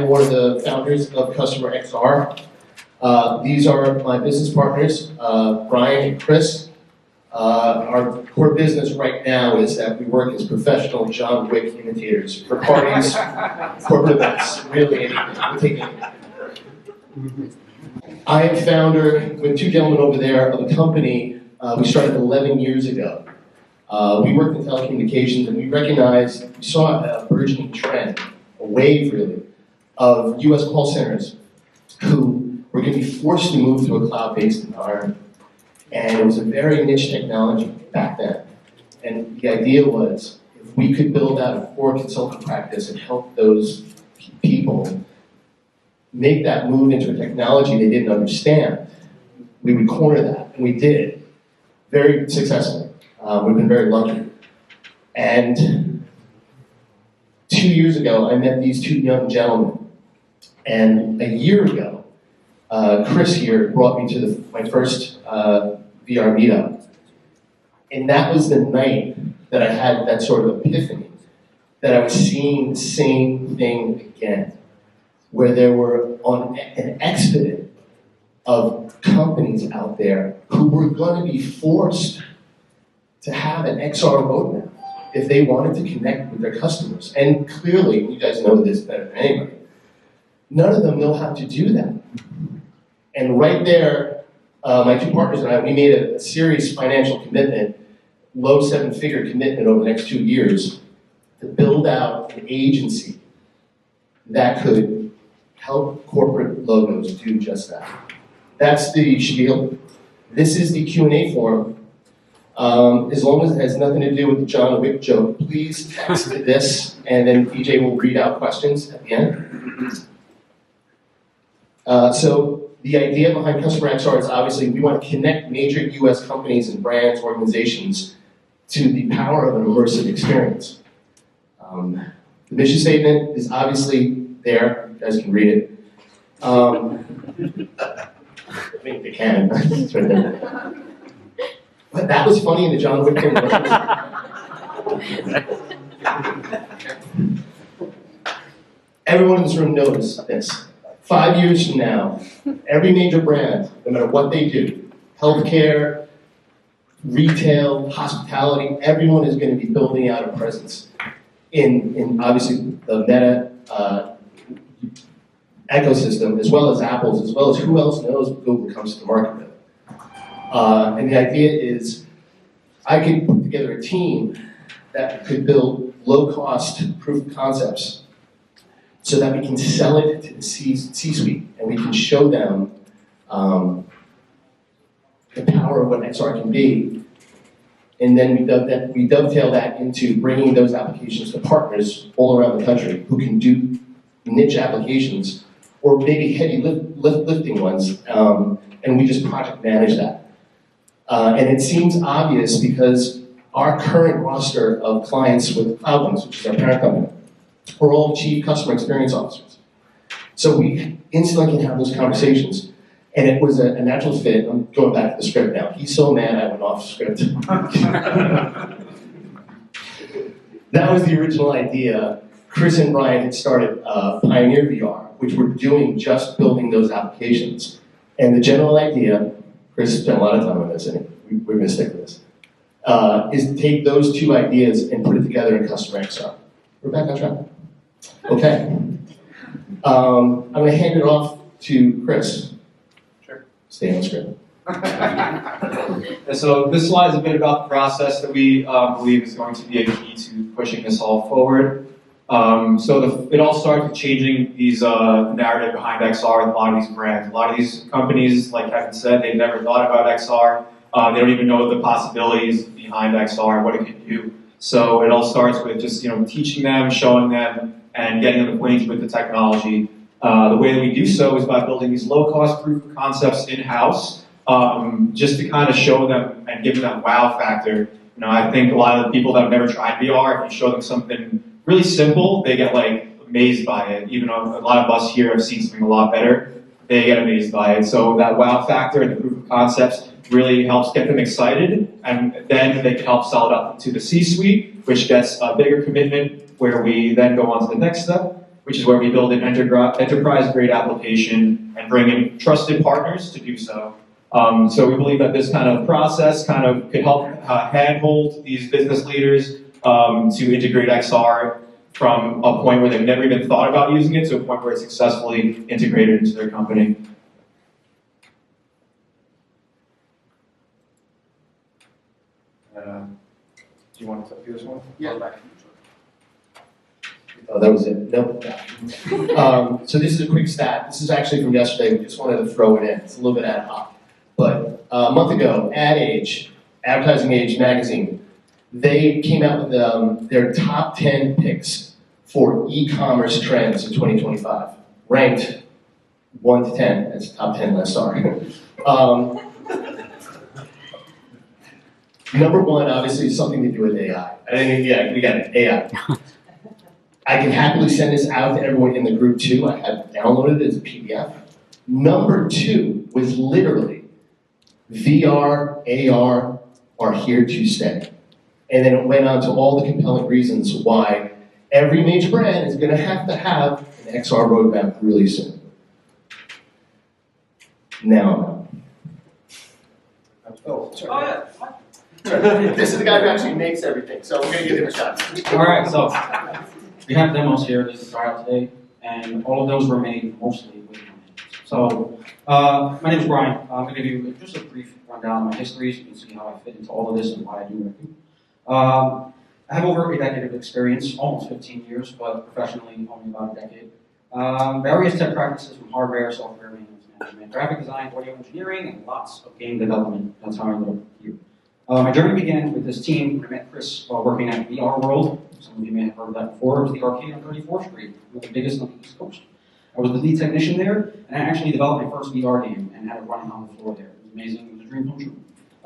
am one of the founders of CustomerXR. These are my business partners, Brian and Chris. Our core business right now is that we work as professional John Wick imitators for parties, corporate events, really anything. We'll take anything. I am founder, with two gentlemen over there, of a company we started 11 years ago. We worked in telecommunications, and we saw a burgeoning trend, a wave really, of US call centers who were going to be forced to move to a cloud-based environment. And it was a very niche technology back then. And the idea was, if we could build out a core consulting practice and help those people make that move into a technology they didn't understand, we would corner that. And we did, very successfully. We've been very lucky. And 2 years ago, I met these two young gentlemen. And a year ago, Chris here brought me to my first VR Meetup. And that was the night that I had that sort of epiphany, that I was seeing the same thing again, where there were on an expedient of companies out there who were going to be forced to have an XR roadmap if they wanted to connect with their customers. And clearly, you guys know this better than anybody, none of them know how to do that. And right there, my two partners and I, we made a serious financial commitment, low seven-figure commitment over the next 2 years, to build out an agency that could help corporate logos do just that. That's the spiel. This is the Q&A forum. As long as it has nothing to do with the John Wick joke, please text this, and then DJ will read out questions at the end. So the idea behind CustomerXR is obviously we want to connect major US companies and brands, organizations, to the power of an immersive experience. The mission statement is obviously there. You guys can read it. I think they can. It's right there. But that was funny in the John Wick thing. Everyone in this room knows this. 5 years from now, every major brand, no matter what they do, healthcare, retail, hospitality, everyone is going to be building out a presence in obviously the Meta ecosystem, as well as Apple's, as well as who else knows what Google comes to the market with. And the idea is I could put together a team that could build low-cost proof of concepts so that we can sell it to the C-suite and we can show them the power of what XR can be. And then we dovetail that into bringing those applications to partners all around the country who can do niche applications or maybe heavy lifting ones, and we just project manage that. And it seems obvious because our current roster of clients with Cloudlinks, which is our parent company, are all chief customer experience officers. So we instantly can have those conversations. And it was a natural fit. I'm going back to the script now. He's so mad I went off script. That was the original idea. Chris and Brian had started Pioneer VR, which we're doing just building those applications. And the general idea, Chris spent a lot of time on this, and we're going to stick with this, is to take those two ideas and put it together in CustomerXR. We're back on track. Okay. I'm going to hand it off to Chris. Sure. Stay on script. So this slide is a bit about the process that we believe is going to be a key to pushing this all forward. It all starts with changing these narrative behind XR with a lot of these brands. A lot of these companies, like Kevin said, they've never thought about XR. They don't even know the possibilities behind XR and what it can do. So it all starts with just teaching them, showing them, and getting them acquainted with the technology. The way that we do so is by building these low-cost proof of concepts in-house, just to kind of show them and give them that wow factor. I think a lot of the people that have never tried VR, if you show them something really simple, they get amazed by it. Even though a lot of us here have seen something a lot better, they get amazed by it. So that wow factor and the proof of concepts really helps get them excited, and then they can help sell it up to the C-suite, which gets a bigger commitment, where we then go on to the next step, which is where we build an enterprise-grade application and bring in trusted partners to do so. So we believe that this kind of process could help handhold these business leaders to integrate XR from a point where they've never even thought about using it to a point where it's successfully integrated into their company. Do you want to do this one? Yeah. Oh, that was it. Nope. So this is a quick stat. This is actually from yesterday. We just wanted to throw it in. It's a little bit ad hoc. But a month ago, Ad Age, Advertising Age magazine, they came out with their top 10 picks for e-commerce trends in 2025, ranked 1 to 10. That's top 10 list, sorry. Number one, obviously, is something to do with AI. Yeah, we got it, AI. I can happily send this out to everyone in the group too. I have downloaded it as a PDF. Number two was literally VR, AR are here to stay. And then it went on to all the compelling reasons why every major brand is going to have an XR roadmap really soon. Now, this is the guy who actually makes everything, so we're going to give him a shot. All right, so we have demos here that to try out today, and all of those were made mostly with my hands. So, my name is Brian. I'm going to give you just a brief rundown of my history so you can see how I fit into all of this and why I do what I do. I have over a decade of experience, almost 15 years, but professionally only about a decade. Various tech practices from hardware, software, maintenance management, graphic design, audio engineering, and lots of game development. That's how I ended up here. My journey began with this team. I met Chris while working at VR World. Some of you may have heard of that before. It was the arcade on 34th Street, one of the biggest on the East Coast. I was the lead technician there, and I actually developed my first VR game and had it running on the floor there. It was amazing. It was a dream come true.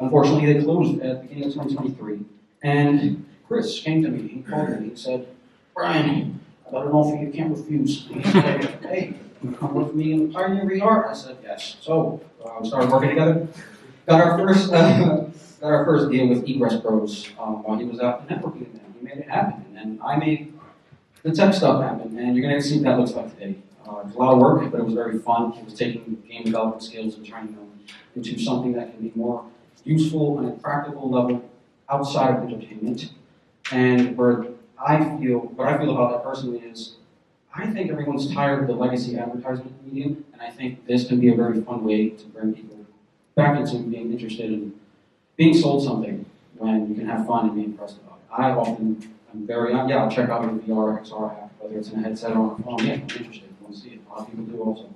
Unfortunately, they closed at the beginning of 2023, and Chris came to me. He called me and said, "Brian, I got an offer you can't refuse." He said, "Hey, you come work with me in Pioneer VR?" I said, "Yes." So we started working together. Got our first deal with Egress Pros while he was out the networking event. He made it happen, and then I made the tech stuff happen, and you're going to see what that looks like today. It was a lot of work, but it was very fun. It was taking game development skills and turning them into something that can be more useful on a practical level outside of entertainment. And what I feel about that personally is, I think everyone's tired of the legacy advertisement medium, and I think this can be a very fun way to bring people back into being interested in being sold something when you can have fun and be impressed about it. I often am I'll check out your VR XR app, whether it's in a headset or on a phone. Yeah, I'm interested. I want to see it. A lot of people do also.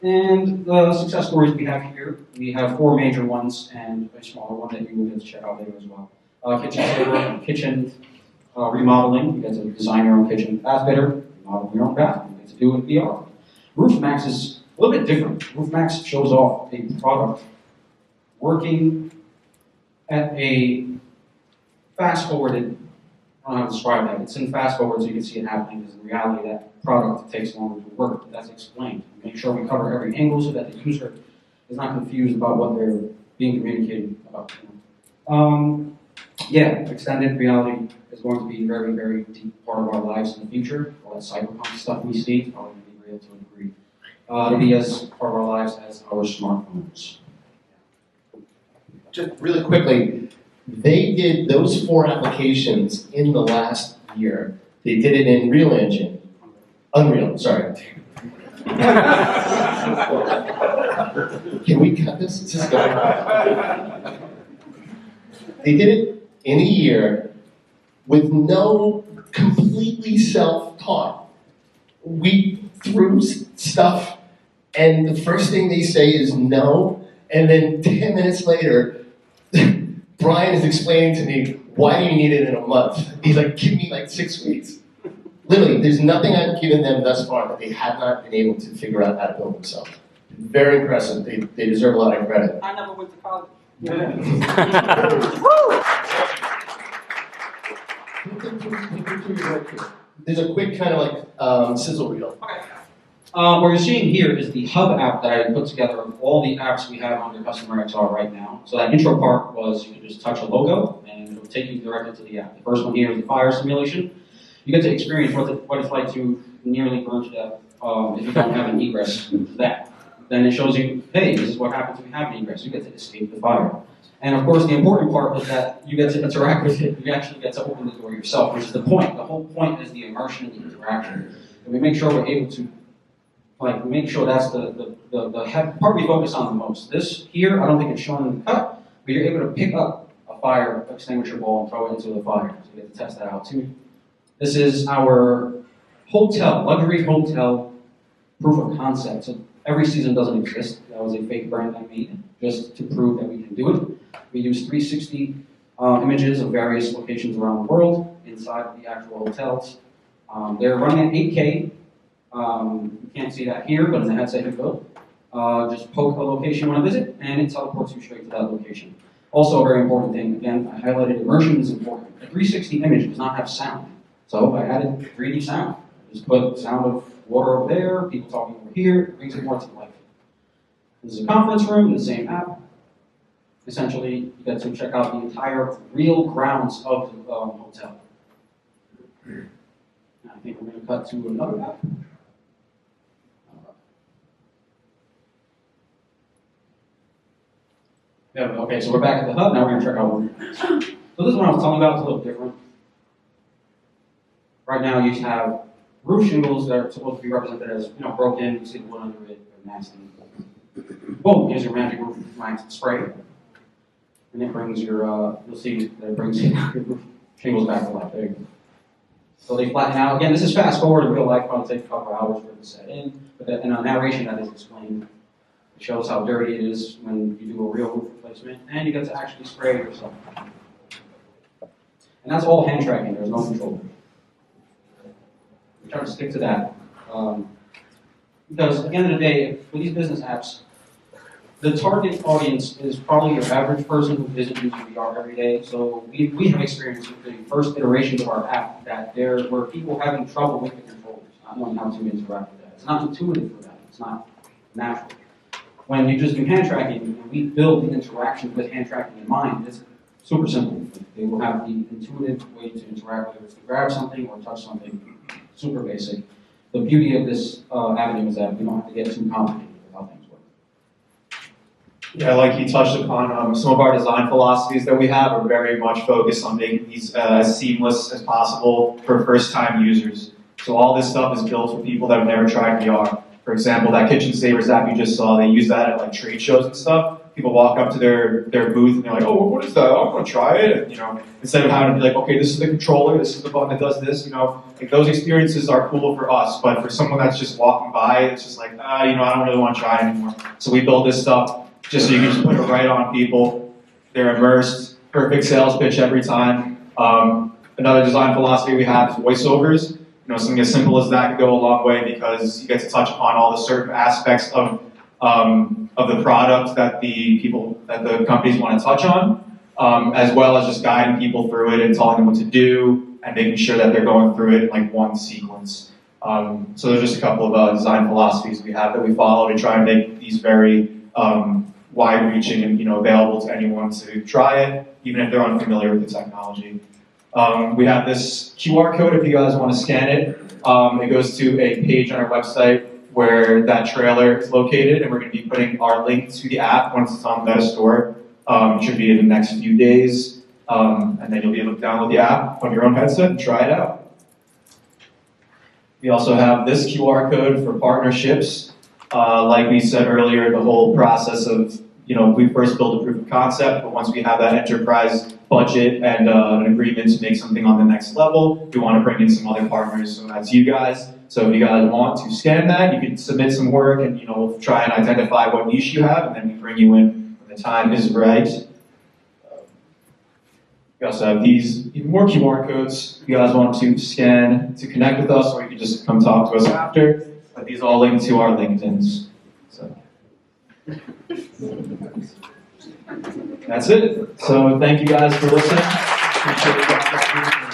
And the success stories we have here, we have 4 major ones and a smaller one that you will get to check out later as well. Kitchen remodeling. You get to design your own kitchen. Bath fitter, remodel your own bathroom. You get to do it with VR. Roof Max is a little bit different. Roof Max shows off a product working at a fast-forwarded, I don't know how to describe that. It's in fast-forward so you can see it happening, because in reality that product takes longer to work. That's explained. Make sure we cover every angle so that the user is not confused about what they're being communicated about. Extended reality is going to be a very, very deep part of our lives in the future. All that cyberpunk stuff we see is probably going to be real to a degree. It'll be as part of our lives as our smartphones. Just really quickly, they did those 4 applications in the last year. They did it in Unreal, sorry. Can we cut this? This is going. They did it in a year with no completely self-taught. We threw stuff, and the first thing they say is no, and then 10 minutes later, Brian is explaining to me, why do you need it in a month? He's like, give me like 6 weeks. Literally, there's nothing I've given them thus far that they have not been able to figure out how to build themselves. Very impressive. They deserve a lot of credit. I never went to college. There's a quick kind of like sizzle reel. Okay. What you're seeing here is the hub app that I put together of all the apps we have under CustomerXR right now. So that intro part was you can just touch a logo and it'll take you directly to the app. The first one here is the fire simulation. You get to experience what it's like to nearly burn to death if you don't have an egress to that. Then it shows you, hey, this is what happens when you have an egress. You get to escape the fire. And of course, the important part is that you get to interact with it. You actually get to open the door yourself, which is the point. The whole point is the immersion and the interaction. And we make sure we're able to, make sure that's the part we focus on the most. This here, I don't think it's shown in the cut, but you're able to pick up a fire extinguisher ball and throw it into the fire. So you get to test that out too. This is our hotel, luxury hotel proof of concept. So every season doesn't exist. That was a fake brand I made just to prove that we can do it. We use 360 images of various locations around the world inside of the actual hotels. They're running at 8K. You can't see that here, but in the headset you will. Just poke a location you want to visit, and it teleports you straight to that location. Also, a very important thing, again, I highlighted immersion is important. A 360 image does not have sound. So I added 3D sound. Just put sound of water over there, people talking over here, it brings it more to life. This is a conference room in the same app. Essentially, you get to check out the entire real grounds of the hotel. I think we're going to cut to another app. Yeah, okay, so we're back at the hub. Now we're going to check out one. So this one I was telling you about is a little different. Right now you have roof shingles that are supposed to be represented as, broken. You see the wood under it, they're nasty. Boom, here's your magic roof spray. And it brings your, you'll see that it brings your roof shingles back to life. There you go. So they flatten out. Again, this is fast forward in real life, probably take a couple hours for it to set in. But in a narration that is explained, it shows how dirty it is when you do a real roof replacement, and you get to actually spray it yourself. And that's all hand tracking, there's no control. We try to stick to that. Because at the end of the day, for these business apps, the target audience is probably your average person who isn't using VR every day. So we have experienced with the first iterations of our app that there were people having trouble with the controllers, not knowing how to interact with that. It's not intuitive for them. It's not natural. When you just do hand tracking, and we build the interaction with hand tracking in mind, it's super simple. They will have the intuitive way to interact, whether it's to grab something or touch something, super basic. The beauty of this avenue is that we don't have to get too complicated with how things work. Yeah, like he touched upon, some of our design philosophies that we have are very much focused on making these as seamless as possible for first-time users. So all this stuff is built for people that have never tried VR. For example, that Kitchen Savers app you just saw, they use that at like trade shows and stuff. People walk up to their booth and they're like, oh, what is that? I'm going to try it. And, instead of having to be like, okay, this is the controller, this is the button that does this, like those experiences are cool for us. But for someone that's just walking by, it's just like, I don't really want to try it anymore. So we build this stuff just so you can just put it right on people. They're immersed, perfect sales pitch every time. Another design philosophy we have is voiceovers. Something as simple as that could go a long way because you get to touch upon all the certain aspects of the product that the companies want to touch on, as well as just guiding people through it and telling them what to do and making sure that they're going through it in like one sequence. So there's just a couple of design philosophies we have that we follow to try and make these very wide-reaching and available to anyone to try it, even if they're unfamiliar with the technology. We have this QR code if you guys want to scan it. It goes to a page on our website where that trailer is located, and we're going to be putting our link to the app once it's on the Meta Store. It should be in the next few days, and then you'll be able to download the app on your own headset and try it out. We also have this QR code for partnerships. Like we said earlier, the whole process of, we first build a proof of concept, but once we have that enterprise budget and an agreement to make something on the next level, we want to bring in some other partners, so that's you guys. So if you guys want to scan that, you can submit some work and we'll try and identify what niche you have, and then we bring you in when the time is right. We also have these even more QR codes if you guys want to scan to connect with us, or you can just come talk to us after. But these all link to our LinkedIns. So that's it. So thank you guys for listening. Appreciate it.